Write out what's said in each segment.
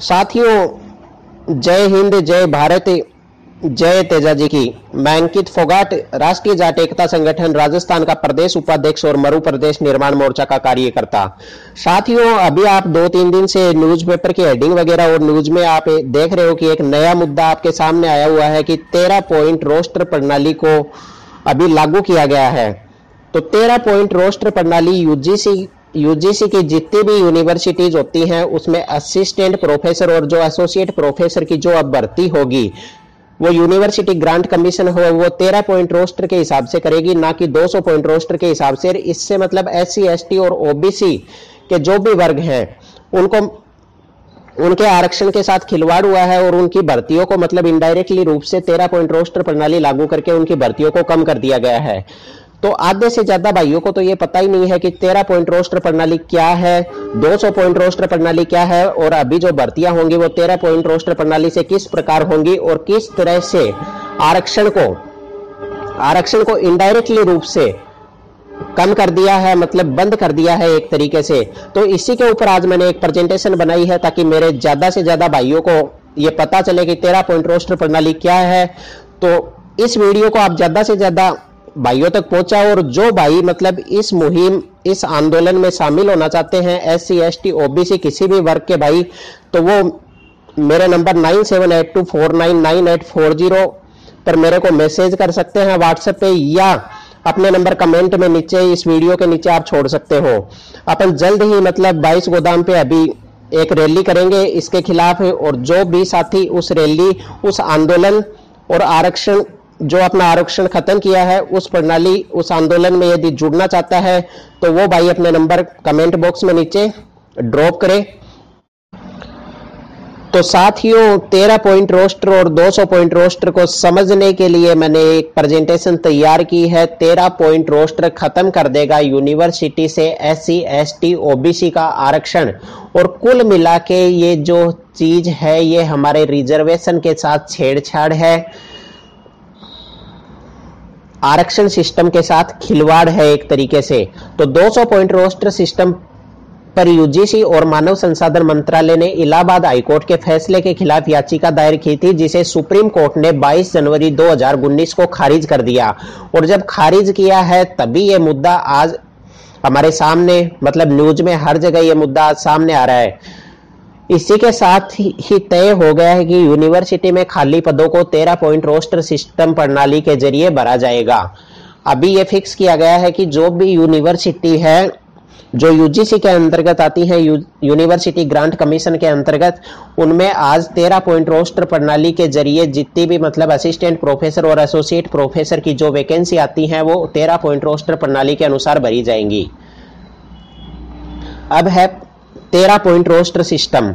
साथियों, जय हिंद, जय भारत, जय तेजा जी की। मैं अंकित फोगाट, राष्ट्रीय जाट एकता संगठन राजस्थान का प्रदेश उपाध्यक्ष और मरु प्रदेश निर्माण मोर्चा का कार्यकर्ता। साथियों, अभी आप 2-3 दिन से न्यूज़पेपर की हेडिंग वगैरह और न्यूज में आप देख रहे हो कि एक नया मुद्दा आपके सामने आया हुआ है कि 13 पॉइंट रोस्टर प्रणाली को अभी लागू किया गया है। तो 13 पॉइंट रोस्टर प्रणाली यूजीसी की जितनी भी यूनिवर्सिटीज होती हैं उसमें असिस्टेंट प्रोफेसर और जो एसोसिएट प्रोफेसर की जो अब भर्ती होगी वो यूनिवर्सिटी ग्रांट कमीशन हो वो 13 पॉइंट रोस्टर के हिसाब से करेगी, ना कि 200 पॉइंट रोस्टर के हिसाब से। इससे मतलब एससी, एसटी और ओबीसी के जो भी वर्ग हैं उनको उनके आरक्षण के साथ खिलवाड़ हुआ है और उनकी भर्तियों को मतलब इनडायरेक्टली रूप से 13 पॉइंट रोस्टर प्रणाली लागू करके उनकी भर्तियों को कम कर दिया गया है। तो आधे से ज्यादा भाइयों को तो ये पता ही नहीं है कि 13 पॉइंट रोस्टर प्रणाली क्या है, 200 पॉइंट रोस्टर प्रणाली क्या है और अभी जो भर्तियां होंगी वो 13 पॉइंट रोस्टर प्रणाली से किस प्रकार होंगी और किस तरह से आरक्षण को इनडायरेक्टली रूप से कम कर दिया है, मतलब बंद कर दिया है एक तरीके से। तो इसी के ऊपर आज मैंने एक प्रेजेंटेशन बनाई है ताकि मेरे ज्यादा से ज्यादा भाइयों को ये पता चले कि 13 पॉइंट रोस्टर प्रणाली क्या है। तो इस वीडियो को आप ज्यादा से ज्यादा भाइयों तक पहुंचा और जो भाई मतलब इस मुहिम, इस आंदोलन में शामिल होना चाहते हैं, एससी, एसटी, ओबीसी किसी भी वर्ग के भाई, तो वो मेरे नंबर 9782499840 पर मेरे को मैसेज कर सकते हैं व्हाट्सएप पे, या अपने नंबर कमेंट में नीचे इस वीडियो के नीचे आप छोड़ सकते हो। अपन जल्द ही मतलब 22 गोदाम पे अभी एक रैली करेंगे इसके खिलाफ, और जो भी साथी उस रैली, उस आंदोलन और आरक्षण जो अपना आरक्षण खत्म किया है उस प्रणाली, उस आंदोलन में यदि जुड़ना चाहता है तो वो भाई अपने नंबर कमेंट बॉक्स में नीचे ड्रॉप करे। तो साथियों, 13 पॉइंट रोस्टर और 200 पॉइंट रोस्टर को समझने के लिए मैंने एक प्रेजेंटेशन तैयार की है। 13 पॉइंट रोस्टर खत्म कर देगा यूनिवर्सिटी से एससी, एसटी, ओबीसी का आरक्षण, और कुल मिला के ये जो चीज है ये हमारे रिजर्वेशन के साथ छेड़छाड़ है, आरक्षण सिस्टम के साथ खिलवाड़ है एक तरीके से। तो 200 पॉइंट रोस्टर सिस्टम पर यूजीसी और मानव संसाधन मंत्रालय ने इलाहाबाद हाईकोर्ट के फैसले के खिलाफ याचिका दायर की थी, जिसे सुप्रीम कोर्ट ने 22 जनवरी 2019 को खारिज कर दिया। और जब खारिज किया है तभी यह मुद्दा आज हमारे सामने, मतलब न्यूज में हर जगह यह मुद्दा आज सामने आ रहा है। इसी के साथ ही तय हो गया है कि यूनिवर्सिटी में खाली पदों को 13 पॉइंट रोस्टर सिस्टम प्रणाली के जरिए भरा जाएगा। अभी यह फिक्स किया गया है कि जो भी यूनिवर्सिटी है जो यूजीसी के अंतर्गत आती है, यूनिवर्सिटी ग्रांट कमीशन के अंतर्गत, उनमें आज 13 पॉइंट रोस्टर प्रणाली के जरिए जितनी भी मतलब असिस्टेंट प्रोफेसर और एसोसिएट प्रोफेसर की जो वैकेंसी आती है वो 13 पॉइंट रोस्टर प्रणाली के अनुसार भरी जाएंगी। अब है 13 पॉइंट रोस्टर सिस्टम।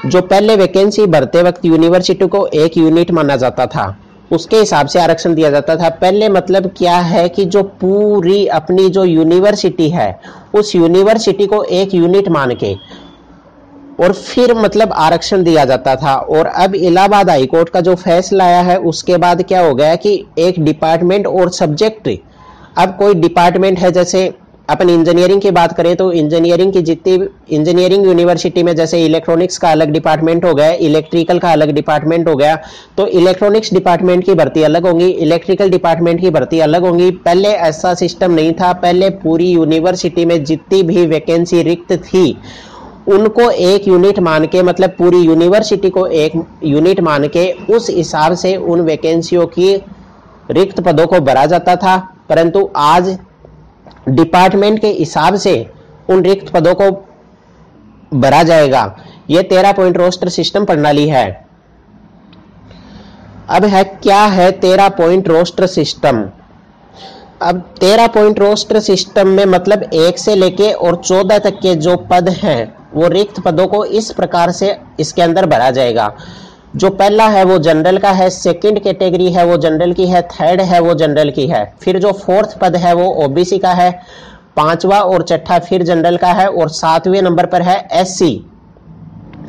जो पहले वैकेंसी भरते वक्त यूनिवर्सिटी को एक यूनिट माना जाता था, उसके हिसाब से आरक्षण दिया जाता था। पहले मतलब क्या है कि जो पूरी अपनी जो यूनिवर्सिटी है उस यूनिवर्सिटी को एक यूनिट मान के और फिर मतलब आरक्षण दिया जाता था। और अब इलाहाबाद हाईकोर्ट का जो फैसला आया है उसके बाद क्या हो गया कि एक डिपार्टमेंट और सब्जेक्ट, अब कोई डिपार्टमेंट है, जैसे अपन इंजीनियरिंग की बात करें तो इंजीनियरिंग की जितनी इंजीनियरिंग यूनिवर्सिटी में जैसे इलेक्ट्रॉनिक्स का अलग डिपार्टमेंट हो गया, इलेक्ट्रिकल का अलग डिपार्टमेंट हो गया, तो इलेक्ट्रॉनिक्स डिपार्टमेंट की भर्ती अलग होंगी, इलेक्ट्रिकल डिपार्टमेंट की भर्ती अलग होंगी। पहले ऐसा सिस्टम नहीं था। पहले पूरी यूनिवर्सिटी में जितनी भी वैकेंसी रिक्त थी उनको एक यूनिट मान के, मतलब पूरी यूनिवर्सिटी को एक यूनिट मान के उस हिसाब से उन वैकेंसियों की रिक्त पदों को भरा जाता था। परंतु आज डिपार्टमेंट के हिसाब से उन रिक्त पदों को भरा जाएगा। यह 13 पॉइंट रोस्टर सिस्टम प्रणाली है। अब है क्या है 13 पॉइंट रोस्टर सिस्टम। अब 13 पॉइंट रोस्टर सिस्टम में मतलब 1 से लेके और 14 तक के जो पद हैं वो रिक्त पदों को इस प्रकार से इसके अंदर भरा जाएगा। जो पहला है वो जनरल का है, सेकंड कैटेगरी है वो जनरल की है, थर्ड है वो जनरल की है, फिर जो फोर्थ पद है वो ओबीसी का है, 5वां और 6ठा फिर जनरल का है, और 7वें नंबर पर है एससी।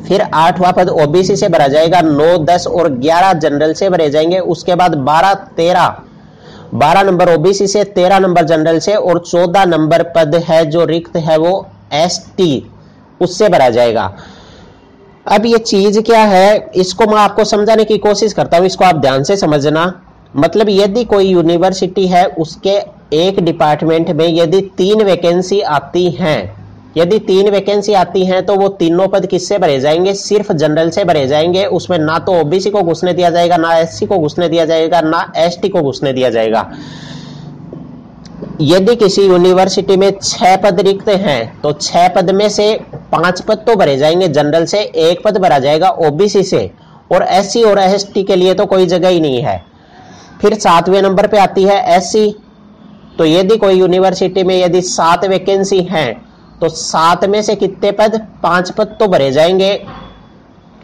फिर 8वां पद ओबीसी से भरा जाएगा, 9, 10 और 11 जनरल से भरे जाएंगे। उसके बाद 12, 13, 12 नंबर ओबीसी से, 13 नंबर जनरल से, और 14 नंबर पद है जो रिक्त है वो एसटी, उससे भरा जाएगा। अब ये चीज क्या है, इसको मैं आपको समझाने की कोशिश करता हूं, इसको आप ध्यान से समझना। मतलब यदि कोई यूनिवर्सिटी है, उसके एक डिपार्टमेंट में यदि 3 वैकेंसी आती हैं, यदि 3 वैकेंसी आती हैं तो वो तीनों पद किससे भरे जाएंगे? सिर्फ जनरल से भरे जाएंगे। उसमें ना तो ओबीसी को घुसने दिया जाएगा, ना एससी को घुसने दिया जाएगा, ना एसटी को घुसने दिया जाएगा। यदि किसी यूनिवर्सिटी में 6 पद रिक्त हैं तो 6 पद में से 5 पद तो भरे जाएंगे जनरल से, 1 पद भरा जाएगा ओबीसी से, और एससी और एसटी के लिए तो कोई जगह ही नहीं है। फिर 7वें नंबर पे आती है एससी। तो यदि कोई यूनिवर्सिटी में यदि 7 वैकेंसी हैं तो 7 में से कितने पद? 5 पद तो भरे जाएंगे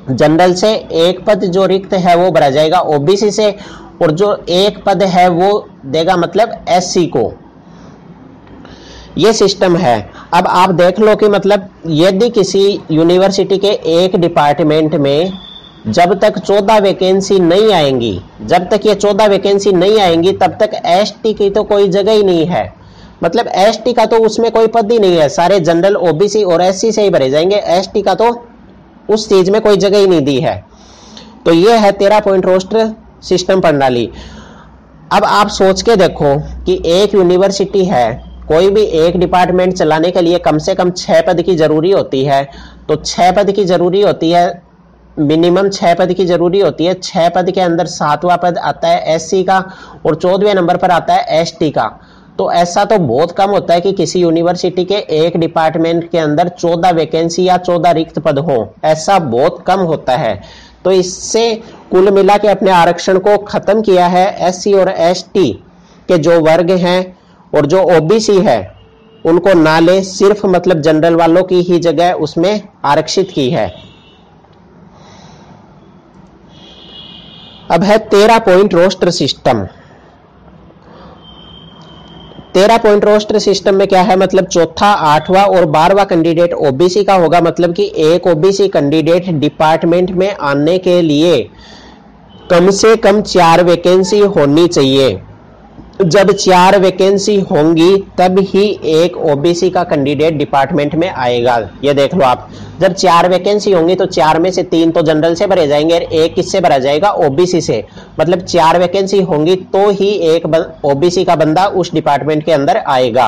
जनरल से, 1 पद जो रिक्त है वो भरा जाएगा ओबीसी से, और जो 1 पद है वो देगा मतलब एससी को। ये सिस्टम है। अब आप देख लो कि मतलब यदि किसी यूनिवर्सिटी के एक डिपार्टमेंट में जब तक 14 वैकेंसी नहीं आएंगी, जब तक ये 14 वैकेंसी नहीं आएंगी तब तक एसटी की तो कोई जगह ही नहीं है। मतलब एसटी का तो उसमें कोई पद ही नहीं है, सारे जनरल ओबीसी और एससी से ही भरे जाएंगे, एसटी का तो उस चीज में कोई जगह ही नहीं दी है। तो ये है 13 पॉइंट रोस्टर सिस्टम प्रणाली। अब आप सोच के देखो कि एक यूनिवर्सिटी है, कोई भी एक डिपार्टमेंट चलाने के लिए कम से कम 6 पद की जरूरी होती है। तो 6 पद की जरूरी होती है, मिनिमम 6 पद की जरूरी होती है। 6 पद के अंदर 7वां पद आता है एससी का और 14वें नंबर पर आता है एसटी का। तो ऐसा तो बहुत कम होता है कि किसी यूनिवर्सिटी के एक डिपार्टमेंट के अंदर 14 वैकेंसी या 14 रिक्त पद हो, ऐसा बहुत कम होता है। तो इससे कुल मिला के अपने आरक्षण को खत्म किया है। एससी और एसटी के जो वर्ग हैं और जो ओबीसी है उनको ना ले, सिर्फ मतलब जनरल वालों की ही जगह उसमें आरक्षित की है। अब है 13 point roster system. 13 point roster system में क्या है, मतलब चौथा, 8वां और 12वां कैंडिडेट ओबीसी का होगा। मतलब कि एक ओबीसी कैंडिडेट डिपार्टमेंट में आने के लिए कम से कम 4 वैकेंसी होनी चाहिए। जब 4 वैकेंसी होंगी तब ही एक ओबीसी का कैंडिडेट डिपार्टमेंट में आएगा। ये देख लो आप, जब 4 वैकेंसी होंगी तो 4 में से 3 तो जनरल से भरे जाएंगे और 1 किससे भरा जाएगा? ओबीसी से। मतलब 4 वैकेंसी होंगी तो ही एक ओबीसी का बंदा उस डिपार्टमेंट के अंदर आएगा।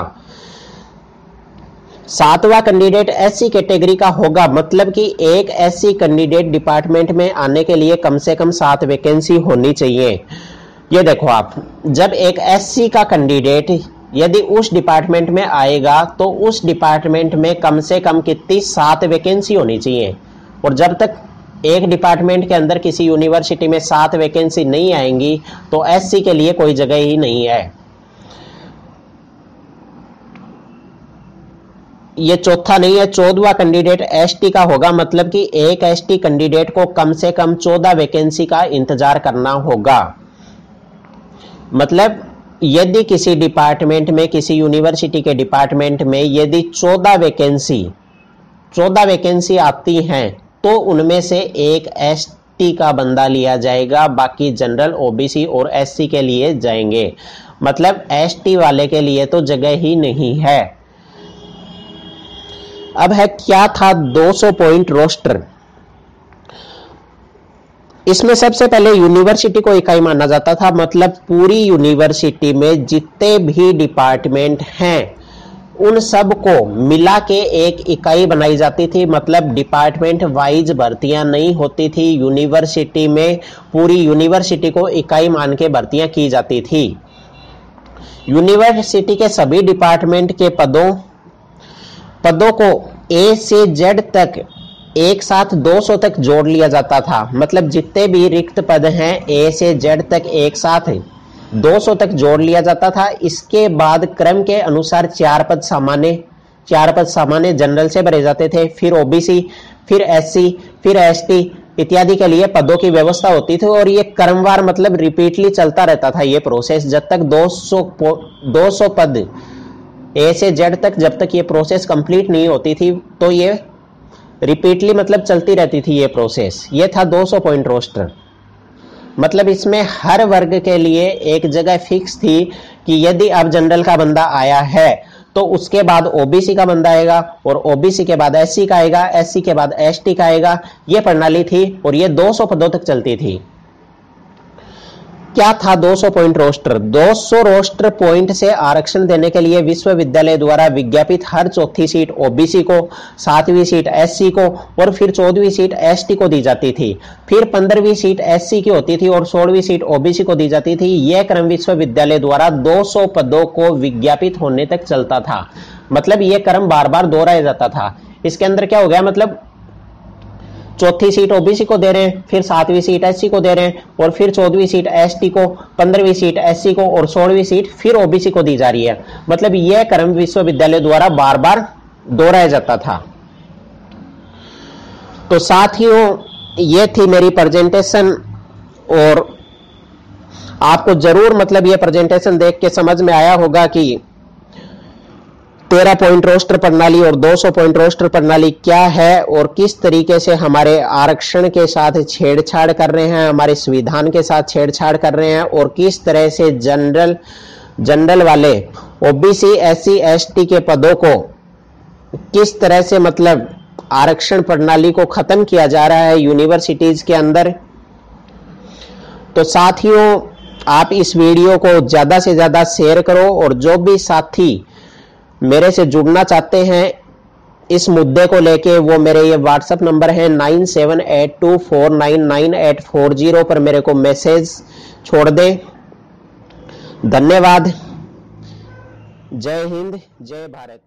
7वां कैंडिडेट एससी कैटेगरी का होगा। मतलब कि एक एससी कैंडिडेट डिपार्टमेंट में आने के लिए कम से कम 7 वैकेंसी होनी चाहिए। ये देखो आप, जब एक एससी का कैंडिडेट यदि उस डिपार्टमेंट में आएगा तो उस डिपार्टमेंट में कम से कम कितनी? 7 वैकेंसी होनी चाहिए। और जब तक एक डिपार्टमेंट के अंदर किसी यूनिवर्सिटी में 7 वैकेंसी नहीं आएंगी तो एससी के लिए कोई जगह ही नहीं है। ये चौथा नहीं है, 14वां कैंडिडेट एसटी का होगा। मतलब कि एक एसटी कैंडिडेट को कम से कम 14 वैकेंसी का इंतजार करना होगा। मतलब यदि किसी डिपार्टमेंट में, किसी यूनिवर्सिटी के डिपार्टमेंट में यदि 14 वैकेंसी आती हैं तो उनमें से एक एसटी का बंदा लिया जाएगा, बाकी जनरल, ओबीसी और एससी के लिए जाएंगे। मतलब एसटी वाले के लिए तो जगह ही नहीं है। अब है क्या था 200 पॉइंट रोस्टर। इसमें सबसे पहले यूनिवर्सिटी को इकाई माना जाता था। मतलब पूरी यूनिवर्सिटी में जितने भी डिपार्टमेंट हैं उन सब को मिला के एक इकाई बनाई जाती थी। मतलब डिपार्टमेंट वाइज भर्तियां नहीं होती थी यूनिवर्सिटी में, पूरी यूनिवर्सिटी को इकाई मान के भर्तियां की जाती थी। यूनिवर्सिटी के सभी डिपार्टमेंट के पदों को ए से जेड तक एक साथ 200 तक जोड़ लिया जाता था। मतलब जितने भी रिक्त पद हैं ए से जेड तक एक साथ 200 तक जोड़ लिया जाता था। इसके बाद क्रम के अनुसार 4 पद सामान्य जनरल से भरे जाते थे, फिर ओबीसी, फिर एससी, फिर एसटी इत्यादि के लिए पदों की व्यवस्था होती थी। और ये क्रमवार मतलब रिपीटली चलता रहता था ये प्रोसेस, जब तक 200 पद ए से जेड तक जब तक ये प्रोसेस कंप्लीट नहीं होती थी तो ये रिपीटली मतलब चलती रहती थी ये प्रोसेस। ये था 200 पॉइंट रोस्टर। मतलब इसमें हर वर्ग के लिए एक जगह फिक्स थी कि यदि अब जनरल का बंदा आया है तो उसके बाद ओबीसी का बंदा आएगा और ओबीसी के बाद एससी का आएगा, एससी के बाद एसटी का आएगा। ये प्रणाली थी और ये 200 पदों तक चलती थी। क्या था 200 पॉइंट रोस्टर? 200 रोस्टर पॉइंट से आरक्षण देने के लिए विश्वविद्यालय द्वारा विज्ञापित हर चौथी सीट ओबीसी को, 7वीं सीट एससी को और फिर 14वीं सीट एसटी को दी जाती थी। फिर 15वीं सीट एससी की होती थी और 16वीं सीट ओबीसी को दी जाती थी। यह क्रम विश्वविद्यालय द्वारा 200 पदों को विज्ञापित होने तक चलता था। मतलब यह क्रम बार बार दोहराया जाता था। इसके अंदर क्या हो गया, मतलब चौथी सीट ओबीसी को दे रहे हैं, फिर 7वीं सीट एससी को दे रहे हैं और फिर 14वीं सीट एसटी को, 15वीं सीट एससी को और 16वीं सीट फिर ओबीसी को दी जा रही है। मतलब यह क्रम विश्वविद्यालय द्वारा बार बार दोहराया जाता था। तो साथियों, यह थी मेरी प्रेजेंटेशन और आपको जरूर मतलब यह प्रेजेंटेशन देख के समझ में आया होगा कि 13 पॉइंट रोस्टर प्रणाली और 200 पॉइंट रोस्टर प्रणाली क्या है और किस तरीके से हमारे आरक्षण के साथ छेड़छाड़ कर रहे हैं, हमारे संविधान के साथ छेड़छाड़ कर रहे हैं और किस तरह से जनरल वाले ओबीसी, एससी, एसटी के पदों को किस तरह से मतलब आरक्षण प्रणाली को खत्म किया जा रहा है यूनिवर्सिटीज के अंदर। तो साथियों, आप इस वीडियो को ज्यादा से ज्यादा शेयर करो और जो भी साथी मेरे से जुड़ना चाहते हैं इस मुद्दे को लेके, वो मेरे ये व्हाट्सएप नंबर है 9782499840 पर मेरे को मैसेज छोड़ दें। धन्यवाद। जय हिंद, जय भारत।